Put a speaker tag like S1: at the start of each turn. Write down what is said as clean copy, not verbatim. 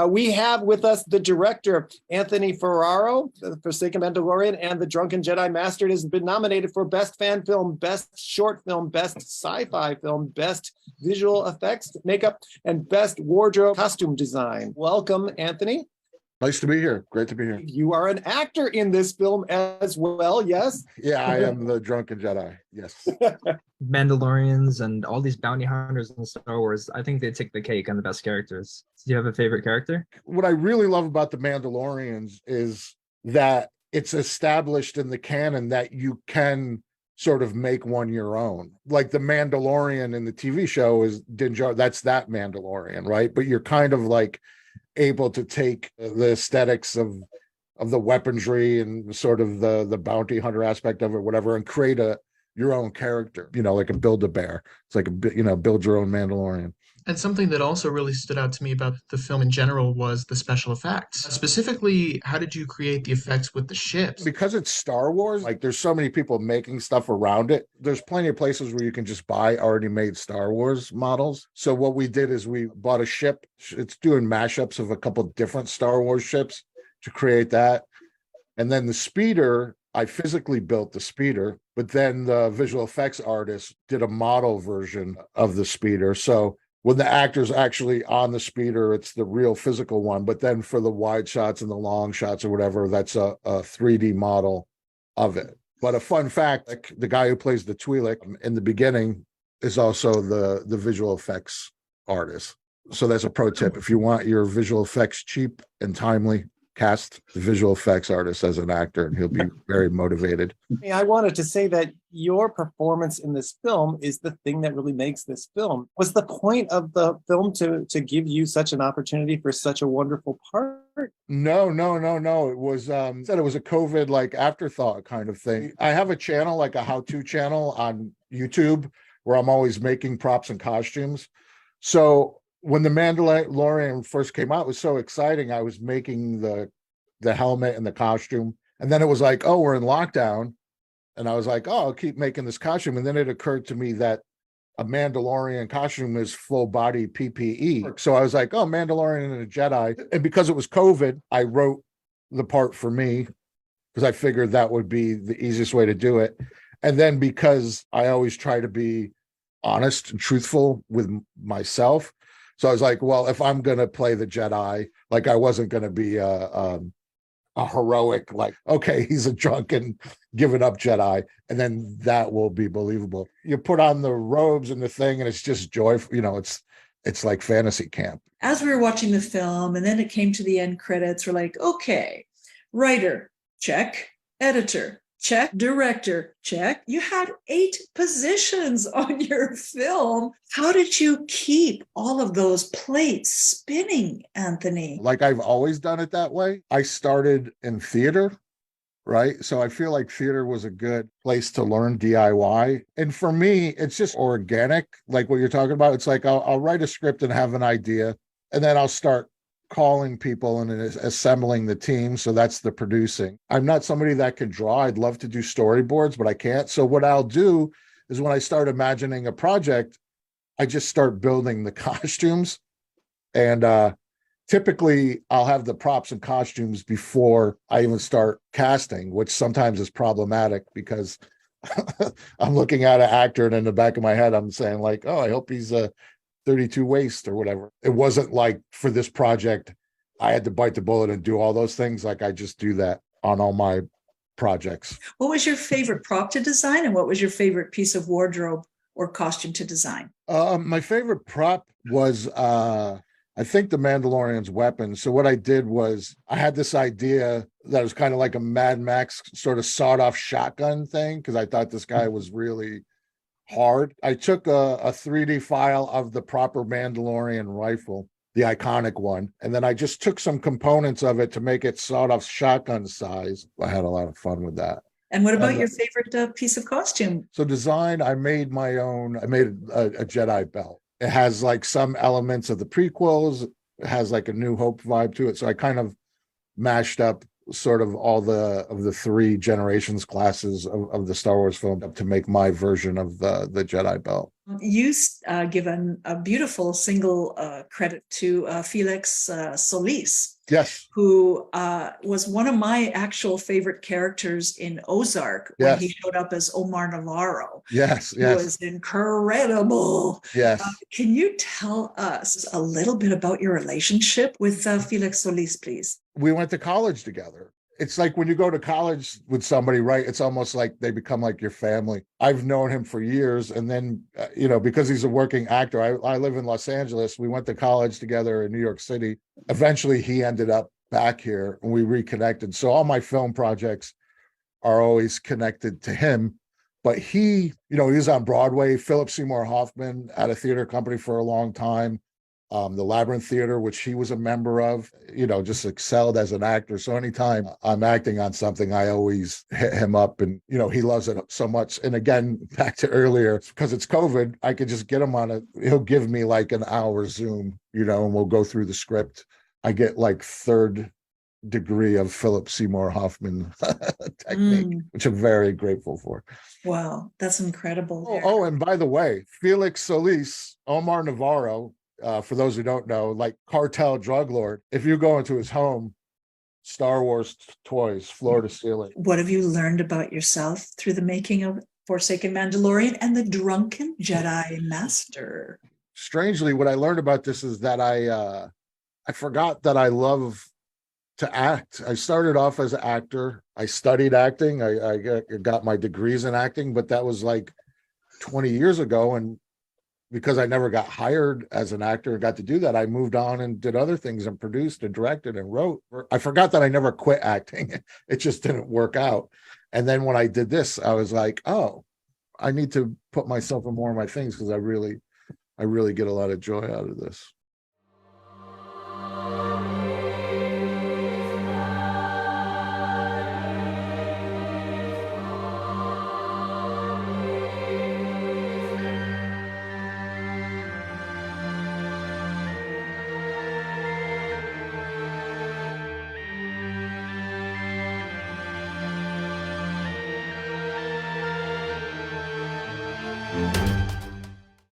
S1: We have with us the director, Anthony Ferraro, the Forsaken Mandalorian, and the Drunken Jedi Master. It has been nominated for Best Fan Film, Best Short Film, Best Sci-Fi Film, Best Visual Effects, Makeup, and Best Wardrobe Costume Design. Welcome, Anthony.
S2: Nice to be here. Great to be here.
S1: You are an actor in this film as well, yes?
S2: Yeah, I am the Drunken Jedi. Yes.
S3: Mandalorians and all these bounty hunters in Star Wars, I think they take the cake on the best characters. Do you have a favorite character?
S2: What I really love about the Mandalorians is that it's established in the canon that you can sort of make one your own. Like the Mandalorian in the TV show is Din Djarin, that's that Mandalorian, right? But you're kind of like able to take the aesthetics of the weaponry and sort of the bounty hunter aspect of it, whatever, and create your own character, like a Build-A-Bear. It's like build your own Mandalorian.
S4: And something that also really stood out to me about the film in general was the special effects. Specifically, how did you create the effects with the ships?
S2: Because it's Star Wars, like there's so many people making stuff around it. There's plenty of places where you can just buy already made Star Wars models. So what we did is we bought a ship. It's doing mashups of a couple of different Star Wars ships to create that. And then the speeder, I physically built the speeder, but then the visual effects artist did a model version of the speeder. So when the actor's actually on the speeder, it's the real physical one. But then for the wide shots and the long shots or whatever, that's a 3D model of it. But a fun fact, like the guy who plays the Twi'lek in the beginning is also the visual effects artist. So that's a pro tip. If you want your visual effects cheap and timely, cast the visual effects artist as an actor and he'll be very motivated.
S1: I wanted to say that your performance in this film is the thing that really makes this film. Was the point of the film to give you such an opportunity for such a wonderful part?
S2: No. It was said it was a COVID like afterthought kind of thing. I have a channel, like a how-to channel on YouTube where I'm always making props and costumes. So when the Mandalorian first came out, it was so exciting. I was making the helmet and the costume. And then it was like, oh, we're in lockdown. And I was like, oh, I'll keep making this costume. And then it occurred to me that a Mandalorian costume is full body PPE. So I was like, oh, Mandalorian and a Jedi. And because it was COVID, I wrote the part for me because I figured that would be the easiest way to do it. And then because I always try to be honest and truthful with myself, so I was like, well, if I'm going to play the Jedi, like I wasn't going to be a heroic, like, okay, he's a drunken, giving up Jedi. And then that will be believable. You put on the robes and the thing and it's just joyful. It's like fantasy camp.
S5: As we were watching the film and then it came to the end credits, we're like, okay, writer, check, editor, check, director, check. You had 8 positions on your film. How did you keep all of those plates spinning, Anthony?
S2: Like I've always done it that way. I started in theater, right? So I feel like theater was a good place to learn DIY. And for me, it's just organic, like what you're talking about. It's like I'll write a script and have an idea, and then I'll start calling people and assembling the team. So that's the producing. I'm not somebody that can draw. I'd love to do storyboards, but I can't. So what I'll do is when I start imagining a project, I just start building the costumes. And typically I'll have the props and costumes before I even start casting, which sometimes is problematic because I'm looking at an actor and in the back of my head, I'm saying like, oh, I hope he's 32 waist or whatever. It wasn't like for this project, I had to bite the bullet and do all those things. Like I just do that on all my projects.
S5: What was your favorite prop to design and what was your favorite piece of wardrobe or costume to design?
S2: My favorite prop was, I think the Mandalorian's weapon. So what I did was I had this idea that was kind of like a Mad Max sort of sawed off shotgun thing because I thought this guy was really hard. I took a 3D file of the proper Mandalorian rifle, the iconic one, and then I just took some components of it to make it sawed off shotgun size. I had a lot of fun with that.
S5: And what about your favorite piece of costume?
S2: So design, I made my own. I made a Jedi belt. It has like some elements of the prequels. It has like a New Hope vibe to it. So I kind of mashed up sort of all the 3 generations classes of the Star Wars film to make my version of the Jedi belt.
S5: You given a beautiful single credit to Felix Solis,
S2: Yes.
S5: who was one of my actual favorite characters in Ozark when he showed up as Omar Navarro.
S2: Yes,
S5: He was incredible.
S2: Yes.
S5: Can you tell us a little bit about your relationship with Felix Solis, please?
S2: We went to college together. It's like when you go to college with somebody, right? It's almost like they become like your family. I've known him for years. And then, because he's a working actor, I live in Los Angeles. We went to college together in New York City. Eventually, he ended up back here and we reconnected. So all my film projects are always connected to him. But he was on Broadway, Philip Seymour Hoffman, at a theater company for a long time. The Labyrinth Theater, which he was a member of, just excelled as an actor. So anytime I'm acting on something, I always hit him up, and, he loves it so much. And again, back to earlier, because it's COVID, I could just get him he'll give me like an hour Zoom, and we'll go through the script. I get like third degree of Philip Seymour Hoffman technique, which I'm very grateful for.
S5: Wow, that's incredible.
S2: Oh, and by the way, Felix Solis, Omar Navarro, for those who don't know, like cartel drug lord, if you go into his home, Star Wars toys, floor to ceiling.
S5: What have you learned about yourself through the making of Forsaken Mandalorian and the Drunken Jedi Master?
S2: Strangely, what I learned about this is that I forgot that I love to act. I started off as an actor. I studied acting. I got my degrees in acting, but that was like 20 years ago. And because I never got hired as an actor and got to do that, I moved on and did other things and produced and directed and wrote. I forgot that I never quit acting. It just didn't work out. And then when I did this, I was like, oh, I need to put myself in more of my things, because I really get a lot of joy out of this.